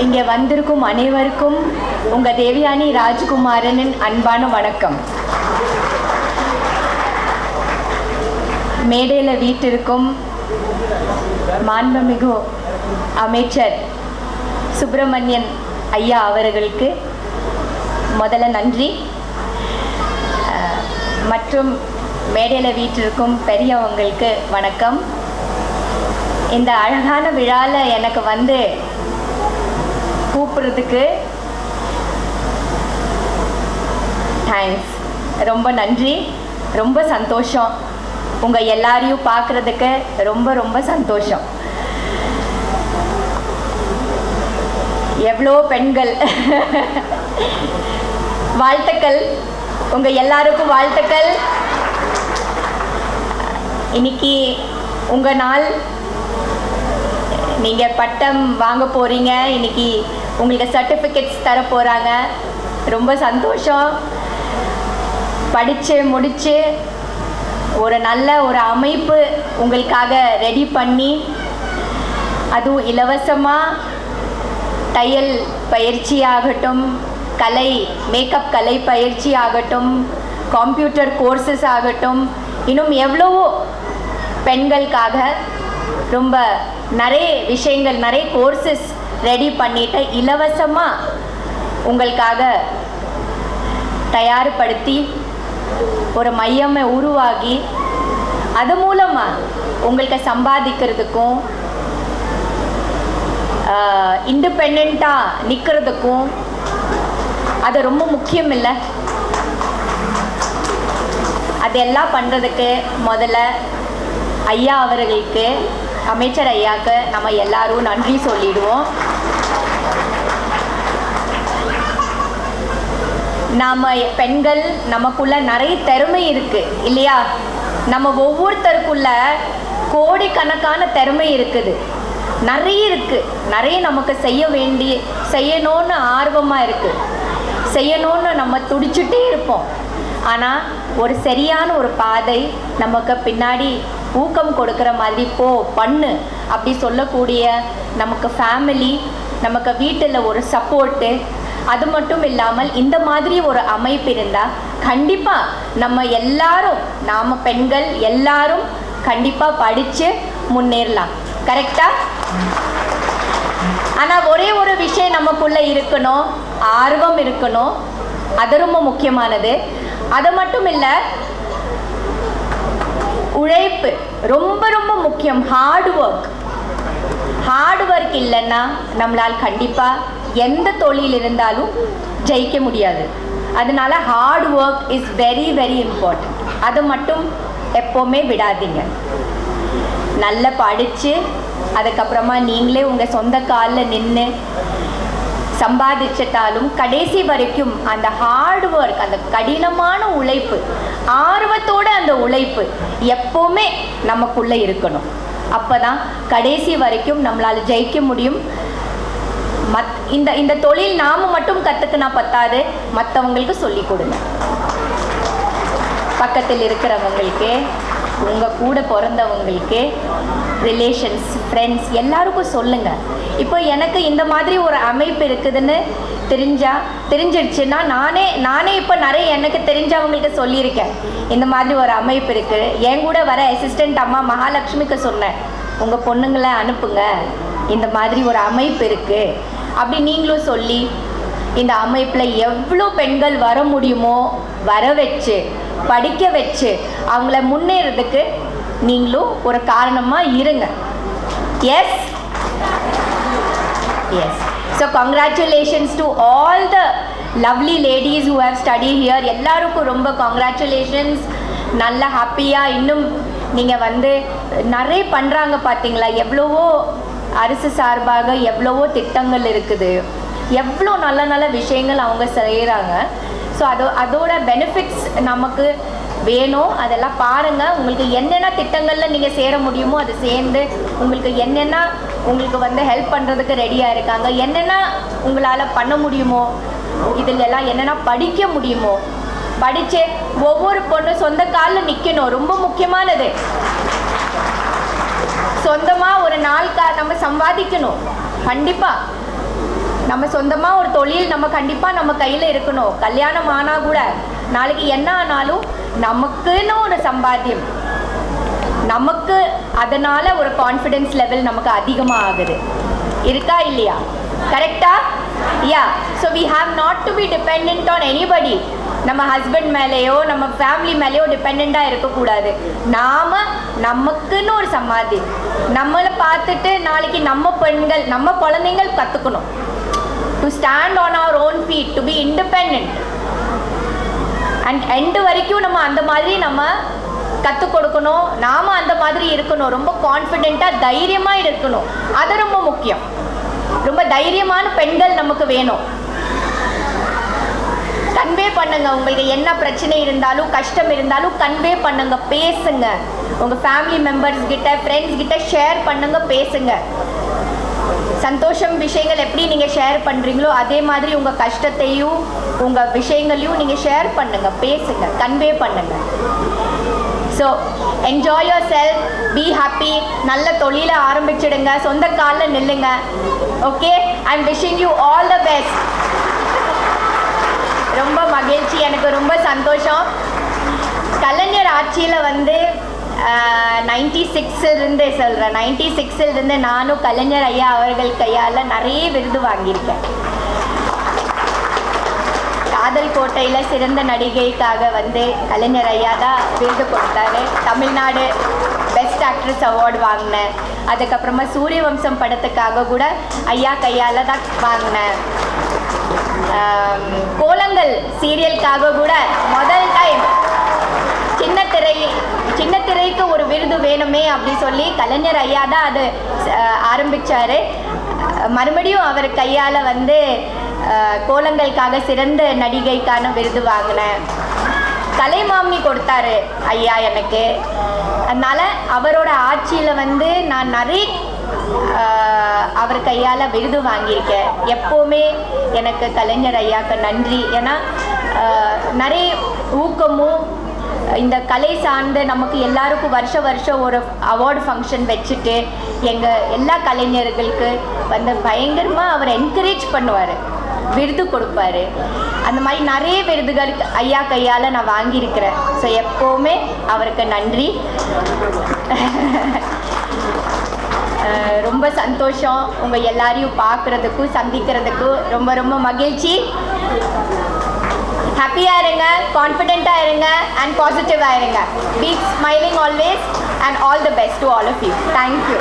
இங்கே வந்திருக்கும் அனைவருக்கும் உங்கள் தேவயானி ராஜ்குமாரனின் அன்பான வணக்கம். மேடையில் வீட்டிற்கும் மாண்புமிகு அமைச்சர் சுப்பிரமணியன் ஐயா அவர்களுக்கு முதல்ல நன்றி. மற்றும் மேடையில் வீட்டிற்கும் பெரியவங்களுக்கு வணக்கம். இந்த அழகான விழாவில் எனக்கு வந்து கூப்பிட்றதுக்கு தேங்க்ஸ், ரொம்ப நன்றி, ரொம்ப சந்தோஷம். உங்கள் எல்லாரையும் பார்க்குறதுக்கு ரொம்ப ரொம்ப சந்தோஷம். எவ்வளோ பெண்கள் வாழ்த்துக்கள், உங்கள் எல்லாருக்கும் வாழ்த்துக்கள். இன்னைக்கு உங்கள் நாள், நீங்கள் பட்டம் வாங்க போகிறீங்க. இன்னைக்கு உங்களுக்கு சர்டிஃபிகேட்ஸ் தர போகிறாங்க. ரொம்ப சந்தோஷம். படித்து முடித்து ஒரு நல்ல ஒரு அமைப்பு உங்களுக்காக ரெடி பண்ணி, அதுவும் இலவசமாக தையல் பயிற்சி ஆகட்டும், மேக்கப் கலை பயிற்சி ஆகட்டும், கம்ப்யூட்டர் கோர்சஸ் ஆகட்டும், இன்னும் எவ்வளவோ பெண்களுக்காக ரொம்ப நிறைய விஷயங்கள், நிறைய கோர்சஸ் ரெடி பண்ணிட்டு இலவசமாக உங்களுக்காக தயார்படுத்தி ஒரு மையமை உருவாகி அது மூலமாக உங்களுக்கு சம்பாதிக்கிறதுக்கும் இண்டிபெண்ட்டாக நிற்கிறதுக்கும் அது ரொம்ப முக்கியம் இல்லை. அதெல்லாம் பண்ணுறதுக்கு முதல்ல ஐயா அவர்களுக்கு, அமைச்சர் ஐயாவுக்கு நம்ம எல்லாரும் நன்றி சொல்லிடுவோம். நாம் பெண்கள் நமக்குள்ள நிறைய திறமை இருக்குது இல்லையா? நம்ம ஒவ்வொருத்தருக்குள்ள கோடிக்கணக்கான திறமை இருக்குது, நிறைய இருக்குது. நிறைய நமக்கு செய்யணும்னு ஆர்வமாக இருக்குது, செய்யணும்னு நம்ம துடிச்சுட்டே இருப்போம். ஆனால் ஒரு சரியான ஒரு பாதை நமக்கு பின்னாடி ஊக்கம் கொடுக்குற மாதிரி பண்ணு அப்படி சொல்லக்கூடிய நமக்கு ஃபேமிலி, நமக்கு வீட்டில் ஒரு சப்போர்ட்டு, அது மட்டும் இல்லாமல் இந்த மாதிரி ஒரு அமைப்பு இருந்தால் கண்டிப்பாக நம்ம எல்லாரும், நாம் பெண்கள் எல்லாரும் கண்டிப்பாக படித்து முன்னேறலாம். கரெக்டா? ஆனால் ஒரே ஒரு விஷயம் நமக்குள்ளே இருக்கணும், ஆர்வம் இருக்கணும். அது ரொம்ப முக்கியமானது. அது மட்டும் இல்லை, உழைப்பு ரொம்ப ரொம்ப முக்கியம். ஹார்ட் ஒர்க் இல்லைன்னா நம்மளால் கண்டிப்பாக எந்த தொழில் இருந்தாலும் ஜெயிக்க முடியாது. அதனால hard work is very very important. அது மட்டும் எப்போவுமே விடாதீங்க. நல்லா படித்து அதுக்கப்புறமா நீங்களே உங்கள் சொந்த காலில் நின்று சம்பாதிச்சிட்டாலும் கடைசி வரைக்கும் அந்த ஹார்ட் ஒர்க், அந்த கடினமான உழைப்பு, ஆர்வத்தோடு அந்த உழைப்பு எப்போவுமே நமக்குள்ளே இருக்கணும். அப்போ தான் கடைசி வரைக்கும் நம்மளால் ஜெயிக்க முடியும். இந்த தொழில் நாம் மட்டும் கற்றுக்கினா பத்தாது, மற்றவங்களுக்கு சொல்லி கொடுங்க. பக்கத்தில் இருக்கிறவங்களுக்கு, உங்கள் கூட பிறந்தவங்களுக்கு, ரிலேஷன்ஸ், ஃப்ரெண்ட்ஸ் எல்லாருக்கும் சொல்லுங்கள். இப்போ எனக்கு இந்த மாதிரி ஒரு அமைப்பு இருக்குதுன்னு தெரிஞ்சிடுச்சுன்னா நானே இப்போ நிறைய எனக்கு தெரிஞ்சவங்களுக்கு சொல்லியிருக்கேன். இந்த மாதிரி ஒரு அமைப்பு இருக்குது. என் கூட வர அசிஸ்டண்ட் அம்மா மகாலட்சுமிக்கு சொன்னேன், உங்கள் பொண்ணுங்களை அனுப்புங்க, இந்த மாதிரி ஒரு அமைப்பு இருக்குது அப்படி நீங்களும் சொல்லி இந்த அமைப்பில் எவ்வளோ பெண்கள் வர முடியுமோ வர வச்சு, படிக்க வச்சு அவங்கள முன்னேறதுக்கு நீங்களும் ஒரு காரணமாக இருங்க. Yes yes. So congratulations to all the lovely ladies who have studied here. எல்லாருக்கும் ரொம்ப congratulations. நல்ல ஹாப்பியாக இன்னும் நீங்கள் வந்து நிறைய பண்ணுறாங்க பார்த்தீங்களா? எவ்வளவோ அரசு சார்பாக எவ்வளவோ திட்டங்கள் இருக்குது, எவ்வளோ நல்ல நல்ல விஷயங்கள் அவங்க செய்கிறாங்க. ஸோ அதோட பெனிஃபிட்ஸ் நமக்கு வேணும். அதெல்லாம் பாருங்கள். உங்களுக்கு என்னென்ன திட்டங்களில் நீங்கள் சேர முடியுமோ அது சேர்ந்து உங்களுக்கு உங்களுக்கு வந்து ஹெல்ப் பண்ணுறதுக்கு ரெடியாக இருக்காங்க. என்னென்ன உங்களால் பண்ண முடியுமோ, இதில் எல்லாம் என்னென்ன படிக்க முடியுமோ படித்து ஒவ்வொரு பொண்ணும் சொந்த காலில் நிற்கணும். ரொம்ப முக்கியமானது. சொந்தமாக ஒரு நாள் நம்ம சம்பாதிக்கணும். கண்டிப்பாக நம்ம சொந்தமாக ஒரு தொழில் நம்ம கண்டிப்பாக நம்ம கையில் இருக்கணும். கல்யாணம் ஆனால் கூட நாளைக்கு என்ன ஆனாலும் நமக்குன்னு ஒரு சம்பாத்தியம், நமக்கு அதனால் ஒரு கான்ஃபிடென்ஸ் லெவல் நமக்கு அதிகமாக ஆகுது. இருக்கா இல்லையா? கரெக்டா? Yeah. So we have not to be depend on anybody. நம்ம ஹஸ்பண்ட் மேலேயோ நம்ம ஃபேமிலி மேலேயோ டிபெண்ட்டாக இருக்கக்கூடாது. நாம் நமக்குன்னு ஒரு சமாதி, நம்மளை பார்த்துட்டு நாளைக்கு நம்ம பெண்கள் நம்ம குழந்தைங்கள் கற்றுக்கணும். To stand on our own feet, to be independent. And end வரைக்கும் நம்ம அந்த மாதிரி நம்ம கற்றுக் கொடுக்கணும். நாம் அந்த மாதிரி இருக்கணும். ரொம்ப கான்ஃபிடெண்ட்டாக தைரியமாக இருக்கணும். அது ரொம்ப முக்கியம். ரொம்ப தைரியமான பெண்கள் நமக்கு வேணும். கன்வே பண்ணுங்க. உங்களுக்கு என்ன பிரச்சனை இருந்தாலும் கஷ்டம் இருந்தாலும் கன்வே பண்ணுங்க, பேசுங்க. உங்கள் ஃபேமிலி மெம்பர்ஸ் கிட்ட ஃப்ரெண்ட்ஸ் கிட்ட ஷேர் பண்ணுங்க, பேசுங்க. சந்தோஷம் விஷயங்கள் எப்படி நீங்கள் ஷேர் பண்ணுறீங்களோ அதே மாதிரி உங்கள் கஷ்டத்தையும் உங்கள் விஷயங்களையும் நீங்கள் ஷேர் பண்ணுங்க, பேசுங்க, கன்வே பண்ணுங்க. So enjoy your self, be happy. நல்ல தொழிலை ஆரம்பிச்சிடுங்க, சொந்த காலில் நில்லுங்க. Okay, I am wishing you all the best. ரொம்ப மகிழ்ச்சி, எனக்கு ரொம்ப சந்தோஷம். கலைஞர் ஆட்சியில் வந்து 96 சொல்கிறேன், 96 நானும் கலைஞர் ஐயா அவர்கள் கையால் நிறைய விருது வாங்கியிருக்கேன். காதல் கோட்டையில் சிறந்த நடிகைக்காக வந்து கலைஞர் ஐயா தான் விருது கொடுத்தாரு. தமிழ்நாடு பெஸ்ட் ஆக்ட்ரஸ் அவார்டு வாங்கினேன். அதுக்கப்புறமா சூரிய வம்சம் படத்துக்காக கூட ஐயா கையால் தான் வாங்கினேன். கோலங்கள் சீரியலுக்காக கூட முதல் டைம் சின்ன திரைக்கு ஒரு விருது வேணுமே அப்படி சொல்லி கலைஞர் ஐயா தான் அது ஆரம்பித்தார். மறுபடியும் அவர் கையால் வந்து கோலங்களுக்காக சிறந்த நடிகைக்கான விருது வாங்கினேன். கலைமாமணி கொடுத்தாரு ஐயா எனக்கு. அதனால் அவரோட ஆட்சியில் வந்து நான் நிறைய அவர் கையால் விருது வாங்கியிருக்கேன். எப்போவுமே எனக்கு கலைஞர் ஐயாவுக்கு நன்றி. ஏன்னா நிறைய ஊக்கமும் இந்த கலை சார்ந்து நமக்கு எல்லாருக்கும் வருஷம் ஒரு அவார்டு ஃபங்க்ஷன் வச்சுட்டு எங்கள் எல்லா கலைஞர்களுக்கு வந்து பயங்கரமாக அவர் என்கரேஜ் பண்ணுவார், விருது கொடுப்பாரு. அந்த மாதிரி நிறைய விருதுகள் ஐயா கையால் நான் வாங்கியிருக்கிறேன். ஸோ எப்போவுமே அவருக்கு நன்றி. ரொம்ப சந்தோஷம் உங்கள் எல்லாரையும் பார்க்குறதுக்கும் சந்திக்கிறதுக்கும். ரொம்ப ரொம்ப மகிழ்ச்சி. ஹாப்பியாக இருங்க, கான்ஃபிடெண்ட்டாக இருங்க அண்ட் பாசிட்டிவாக இருங்க. Be smiling always and all the best to all of you. Thank you.